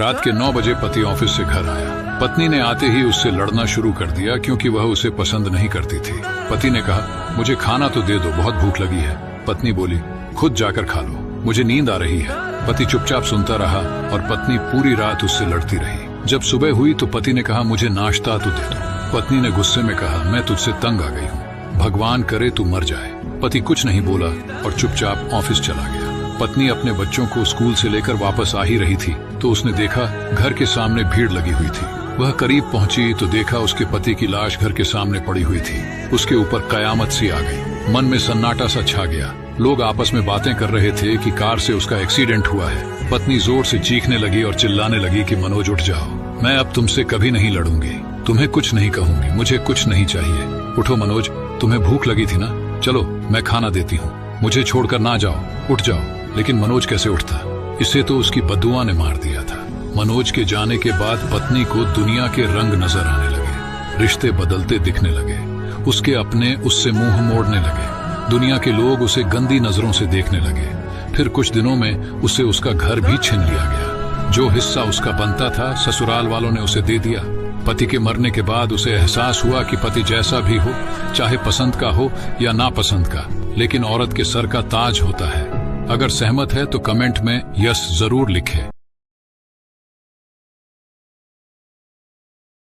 रात के 9 बजे पति ऑफिस से घर आया। पत्नी ने आते ही उससे लड़ना शुरू कर दिया क्योंकि वह उसे पसंद नहीं करती थी। पति ने कहा, मुझे खाना तो दे दो, बहुत भूख लगी है। पत्नी बोली, खुद जाकर खा लो, मुझे नींद आ रही है। पति चुपचाप सुनता रहा और पत्नी पूरी रात उससे लड़ती रही। जब सुबह हुई तो पति ने कहा, मुझे नाश्ता तो दे दो। पत्नी ने गुस्से में कहा, मैं तुझसे तंग आ गई हूँ, भगवान करे तू मर जाए। पति कुछ नहीं बोला और चुपचाप ऑफिस चला गया। पत्नी अपने बच्चों को स्कूल से लेकर वापस आ ही रही थी तो उसने देखा घर के सामने भीड़ लगी हुई थी। वह करीब पहुंची तो देखा उसके पति की लाश घर के सामने पड़ी हुई थी। उसके ऊपर कयामत सी आ गई। मन में सन्नाटा सा छा गया। लोग आपस में बातें कर रहे थे कि कार से उसका एक्सीडेंट हुआ है। पत्नी जोर से चीखने लगी और चिल्लाने लगी कि मनोज उठ जाओ, मैं अब तुमसे कभी नहीं लड़ूंगी, तुम्हें कुछ नहीं कहूंगी, मुझे कुछ नहीं चाहिए। उठो मनोज, तुम्हें भूख लगी थी ना, चलो मैं खाना देती हूँ, मुझे छोड़कर ना जाओ, उठ जाओ। लेकिन मनोज कैसे उठता, इसे तो उसकी बददुआ ने मार दिया था। मनोज के जाने के बाद पत्नी को दुनिया के रंग नजर आने लगे, रिश्ते बदलते दिखने लगे, उसके अपने उससे मुंह मोड़ने लगे, दुनिया के लोग उसे गंदी नजरों से देखने लगे। फिर कुछ दिनों में उसे उसका घर भी छीन लिया गया। जो हिस्सा उसका बनता था ससुराल वालों ने उसे दे दिया। पति के मरने के बाद उसे एहसास हुआ कि पति जैसा भी हो, चाहे पसंद का हो या नापसंद का, लेकिन औरत के सर का ताज होता है। अगर सहमत है तो कमेंट में यस जरूर लिखें।